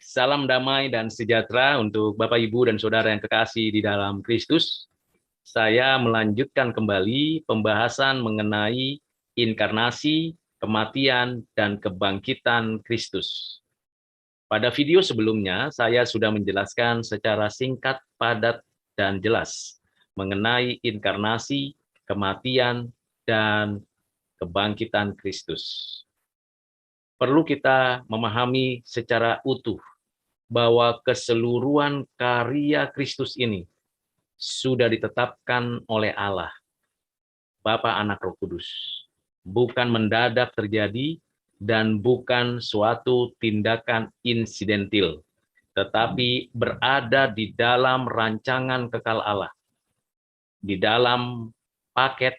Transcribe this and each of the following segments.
Salam damai dan sejahtera untuk Bapak, Ibu, dan Saudara yang kekasih di dalam Kristus. Saya melanjutkan kembali pembahasan mengenai inkarnasi, kematian, dan kebangkitan Kristus. Pada video sebelumnya, saya sudah menjelaskan secara singkat, padat, dan jelas mengenai inkarnasi, kematian, dan kebangkitan Kristus. Perlu kita memahami secara utuh bahwa keseluruhan karya Kristus ini sudah ditetapkan oleh Allah, Bapa, Anak, Roh Kudus. Bukan mendadak terjadi dan bukan suatu tindakan insidentil, tetapi berada di dalam rancangan kekal Allah, di dalam paket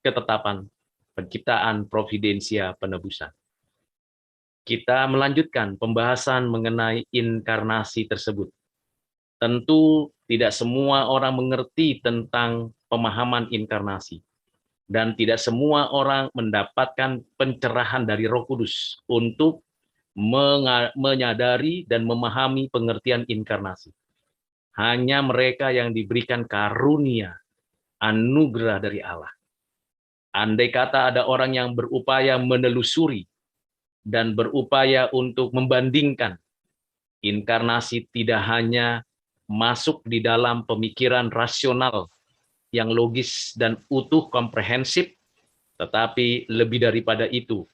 ketetapan penciptaan providensia penebusan. Kita melanjutkan pembahasan mengenai inkarnasi tersebut. Tentu tidak semua orang mengerti tentang pemahaman inkarnasi. Dan tidak semua orang mendapatkan pencerahan dari Roh Kudus untuk menyadari dan memahami pengertian inkarnasi. Hanya mereka yang diberikan karunia, anugerah dari Allah. Andai kata ada orang yang berupaya menelusuri dan berupaya untuk membandingkan, inkarnasi tidak hanya masuk di dalam pemikiran rasional yang logis dan utuh komprehensif, tetapi lebih daripada itu,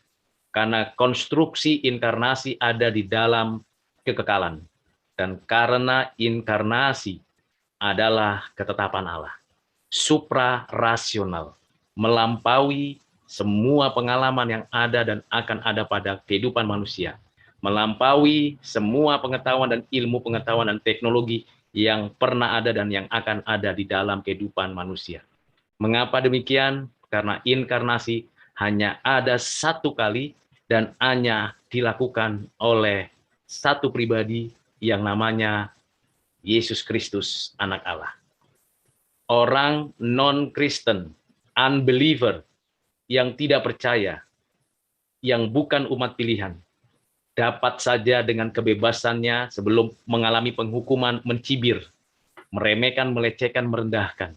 karena konstruksi inkarnasi ada di dalam kekekalan. Dan karena inkarnasi adalah ketetapan Allah, supra-rasional, melampaui semua pengalaman yang ada dan akan ada pada kehidupan manusia, melampaui semua pengetahuan dan ilmu pengetahuan dan teknologi yang pernah ada dan yang akan ada di dalam kehidupan manusia. Mengapa demikian? Karena inkarnasi hanya ada satu kali dan hanya dilakukan oleh satu pribadi yang namanya Yesus Kristus, Anak Allah. Orang non-Kristen, unbeliever, yang tidak percaya, yang bukan umat pilihan, dapat saja dengan kebebasannya sebelum mengalami penghukuman mencibir, meremehkan, melecehkan, merendahkan.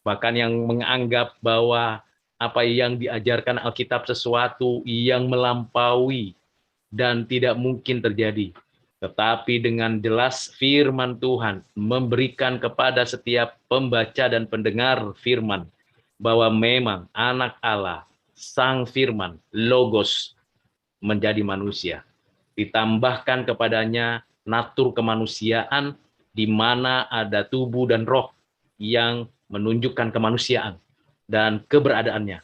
Bahkan yang menganggap bahwa apa yang diajarkan Alkitab sesuatu yang melampaui dan tidak mungkin terjadi. Tetapi dengan jelas firman Tuhan memberikan kepada setiap pembaca dan pendengar firman bahwa memang anak Allah, Sang Firman, Logos, menjadi manusia. Ditambahkan kepadanya natur kemanusiaan di mana ada tubuh dan roh yang menunjukkan kemanusiaan dan keberadaannya.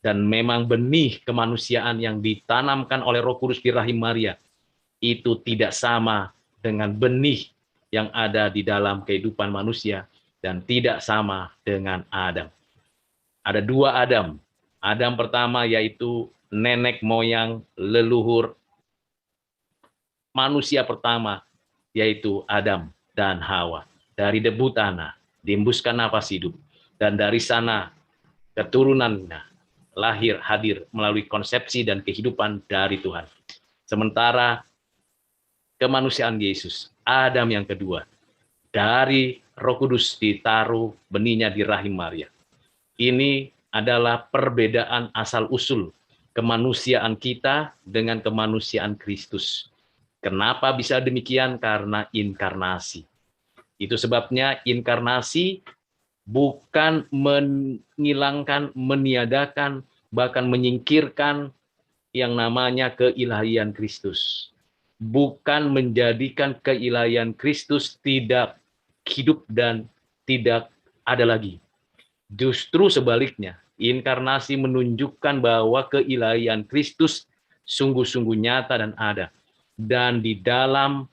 Dan memang benih kemanusiaan yang ditanamkan oleh Roh Kudus di rahim Maria itu tidak sama dengan benih yang ada di dalam kehidupan manusia dan tidak sama dengan Adam. Ada dua Adam. Adam pertama yaitu nenek moyang leluhur manusia pertama, yaitu Adam dan Hawa. Dari debu tanah dihembuskan nafas hidup, dan dari sana keturunannya lahir hadir melalui konsepsi dan kehidupan dari Tuhan. Sementara kemanusiaan Yesus, Adam yang kedua, dari Roh Kudus ditaruh benihnya di rahim Maria. Ini adalah perbedaan asal-usul kemanusiaan kita dengan kemanusiaan Kristus. Kenapa bisa demikian? Karena inkarnasi. Itu sebabnya inkarnasi bukan menghilangkan, meniadakan, bahkan menyingkirkan yang namanya keilahian Kristus. Bukan menjadikan keilahian Kristus tidak hidup dan tidak ada lagi. Justru sebaliknya, inkarnasi menunjukkan bahwa keilahian Kristus sungguh-sungguh nyata dan ada. Dan di dalam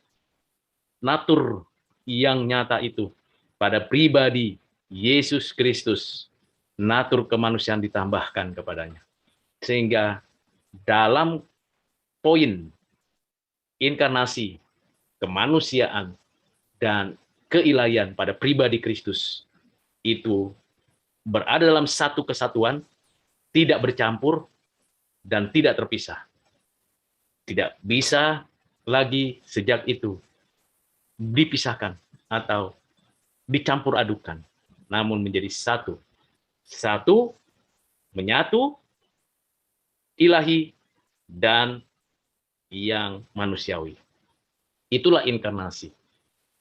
natur yang nyata itu, pada pribadi Yesus Kristus, natur kemanusiaan ditambahkan kepadanya. Sehingga dalam poin inkarnasi, kemanusiaan, dan keilahian pada pribadi Kristus, itu berada dalam satu kesatuan, tidak bercampur, dan tidak terpisah. Tidak bisa lagi sejak itu dipisahkan atau dicampur adukan, namun menjadi satu. Satu, menyatu, ilahi, dan yang manusiawi. Itulah inkarnasi.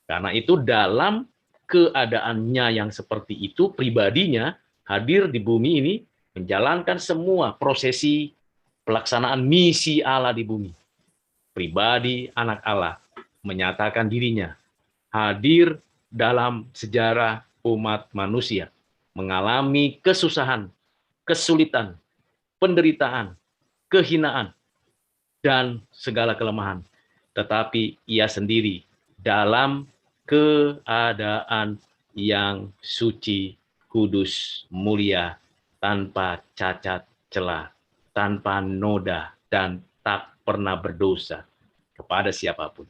Karena itu dalam keadaannya yang seperti itu, pribadinya hadir di bumi ini, menjalankan semua prosesi pelaksanaan misi Allah di bumi. Pribadi anak Allah menyatakan dirinya hadir dalam sejarah umat manusia, mengalami kesusahan, kesulitan, penderitaan, kehinaan, dan segala kelemahan. Tetapi ia sendiri dalam keadaan yang suci, kudus, mulia, tanpa cacat celah, tanpa noda, dan tak pernah berdosa kepada siapapun.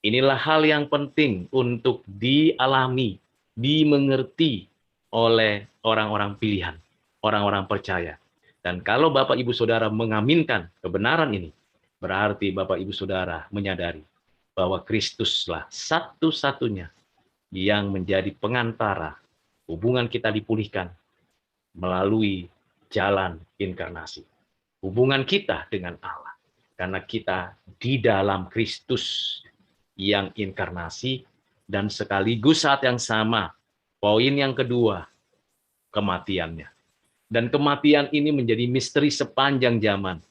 Inilah hal yang penting untuk dialami, dimengerti oleh orang-orang pilihan, orang-orang percaya. Dan kalau Bapak Ibu Saudara mengaminkan kebenaran ini, berarti Bapak Ibu Saudara menyadari bahwa Kristuslah satu-satunya yang menjadi pengantara hubungan kita dipulihkan melalui jalan inkarnasi. Hubungan kita dengan Allah. Karena kita di dalam Kristus yang inkarnasi, dan sekaligus saat yang sama, poin yang kedua, kematiannya. Dan kematian ini menjadi misteri sepanjang zaman.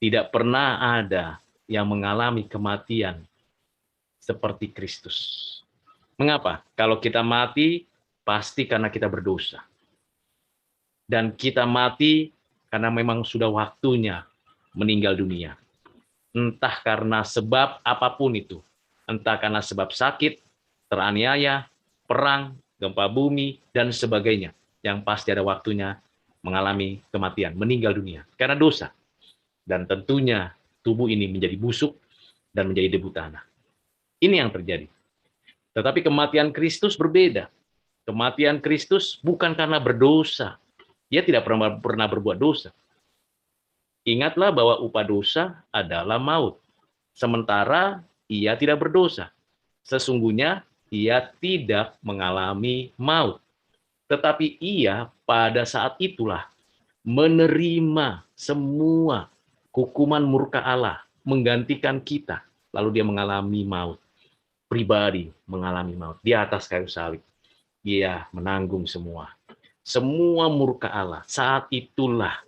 Tidak pernah ada yang mengalami kematian seperti Kristus. Mengapa? Kalau kita mati, pasti karena kita berdosa. Dan kita mati karena memang sudah waktunya meninggal dunia. Entah karena sebab apapun itu. Entah karena sebab sakit, teraniaya, perang, gempa bumi, dan sebagainya. Yang pasti ada waktunya mengalami kematian, meninggal dunia. Karena dosa. Dan tentunya tubuh ini menjadi busuk dan menjadi debu tanah. Ini yang terjadi. Tetapi kematian Kristus berbeda. Kematian Kristus bukan karena berdosa. Dia tidak pernah berbuat dosa. Ingatlah bahwa upah dosa adalah maut. Sementara ia tidak berdosa. Sesungguhnya ia tidak mengalami maut. Tetapi ia pada saat itulah menerima semua hukuman murka Allah, menggantikan kita. Lalu dia mengalami maut. Pribadi mengalami maut di atas kayu salib. Dia menanggung semua. Semua murka Allah. Saat itulah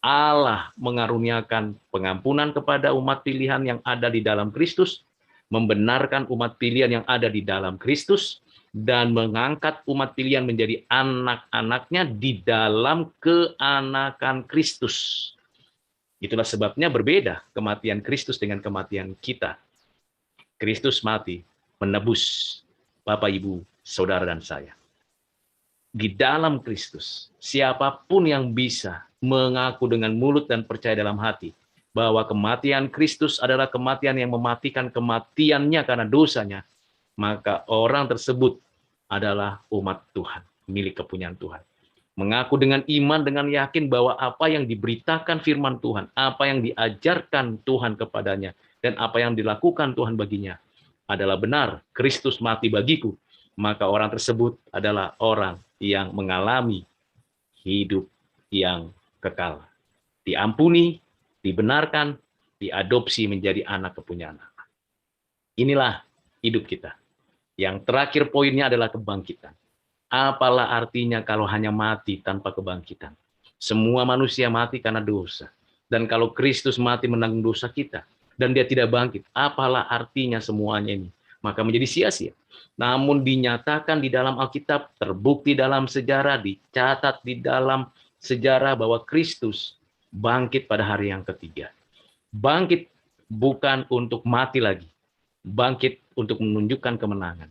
Allah mengaruniakan pengampunan kepada umat pilihan yang ada di dalam Kristus, membenarkan umat pilihan yang ada di dalam Kristus, dan mengangkat umat pilihan menjadi anak-anaknya di dalam keanakan Kristus. Itulah sebabnya berbeda kematian Kristus dengan kematian kita. Kristus mati menebus Bapak, Ibu, Saudara, dan saya. Di dalam Kristus, siapapun yang bisa mengaku dengan mulut dan percaya dalam hati bahwa kematian Kristus adalah kematian yang mematikan kematiannya karena dosanya, maka orang tersebut adalah umat Tuhan, milik kepunyaan Tuhan. Mengaku dengan iman, dengan yakin bahwa apa yang diberitakan firman Tuhan, apa yang diajarkan Tuhan kepadanya, dan apa yang dilakukan Tuhan baginya adalah benar. Kristus mati bagiku, maka orang tersebut adalah orang yang mengalami hidup yang kekal. Diampuni, dibenarkan, diadopsi menjadi anak kepunyaan Allah. Inilah hidup kita. Yang terakhir poinnya adalah kebangkitan. Apalah artinya kalau hanya mati tanpa kebangkitan? Semua manusia mati karena dosa. Dan kalau Kristus mati menanggung dosa kita, dan dia tidak bangkit, apalah artinya semuanya ini? Maka menjadi sia-sia. Namun dinyatakan di dalam Alkitab, terbukti dalam sejarah, dicatat di dalam sejarah bahwa Kristus bangkit pada hari yang ketiga. Bangkit bukan untuk mati lagi. Bangkit untuk menunjukkan kemenangan.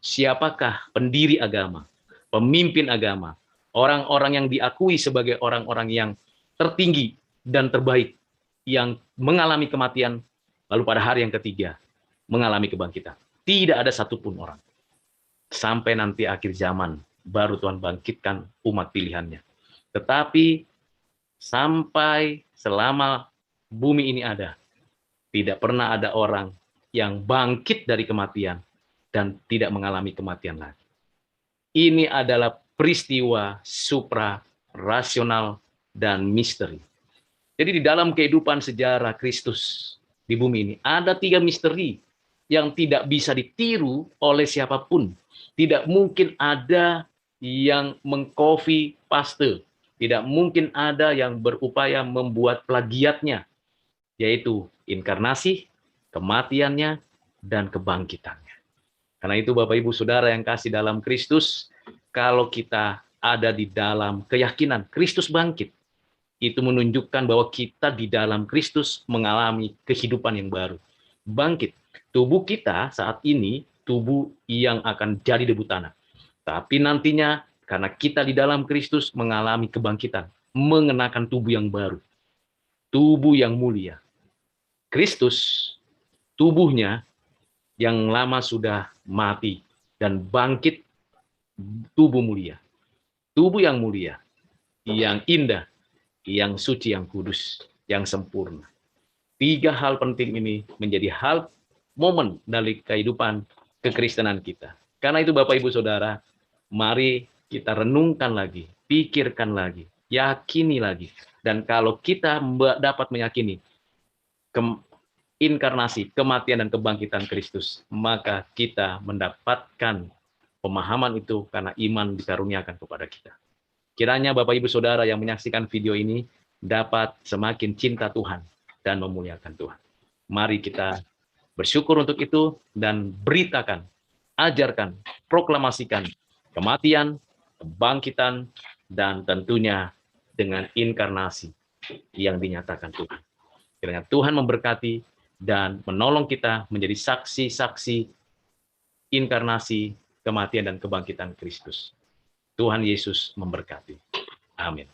Siapakah pendiri agama, pemimpin agama, orang-orang yang diakui sebagai orang-orang yang tertinggi dan terbaik, yang mengalami kematian, lalu pada hari yang ketiga mengalami kebangkitan? Tidak ada satupun orang. Sampai nanti akhir zaman, baru Tuhan bangkitkan umat pilihannya. Tetapi sampai selama bumi ini ada, Tidak pernah ada orang yang bangkit dari kematian dan tidak mengalami kematian lagi. Ini adalah peristiwa supra-rasional dan misteri. Jadi di dalam kehidupan sejarah Kristus di bumi ini, ada 3 misteri yang tidak bisa ditiru oleh siapapun. Tidak mungkin ada yang mengcopy paste. Tidak mungkin ada yang berupaya membuat plagiatnya, yaitu inkarnasi, kematiannya, dan kebangkitannya. Karena itu Bapak Ibu Saudara yang kasih dalam Kristus, kalau kita ada di dalam keyakinan Kristus bangkit, itu menunjukkan bahwa kita di dalam Kristus mengalami kehidupan yang baru. Bangkit. Tubuh kita saat ini, tubuh yang akan jadi debu tanah. Tapi nantinya, karena kita di dalam Kristus mengalami kebangkitan, mengenakan tubuh yang baru. Tubuh yang mulia. Kristus, tubuhnya yang lama sudah mati, dan bangkit tubuh mulia. Tubuh yang mulia, yang indah, yang suci, yang kudus, yang sempurna. 3 hal penting ini menjadi hal momen dari kehidupan kekristenan kita. Karena itu Bapak Ibu Saudara, mari kita renungkan lagi, pikirkan lagi, yakini lagi. Dan kalau kita dapat meyakini inkarnasi, kematian dan kebangkitan Kristus, maka kita mendapatkan pemahaman itu karena iman dikaruniakan kepada kita. Kiranya Bapak Ibu Saudara yang menyaksikan video ini dapat semakin cinta Tuhan dan memuliakan Tuhan. Mari kita bersyukur untuk itu dan beritakan, ajarkan, proklamasikan kematian, kebangkitan, dan tentunya dengan inkarnasi yang dinyatakan Tuhan. Kiranya Tuhan memberkati dan menolong kita menjadi saksi-saksi inkarnasi, kematian, dan kebangkitan Kristus. Tuhan Yesus memberkati. Amin.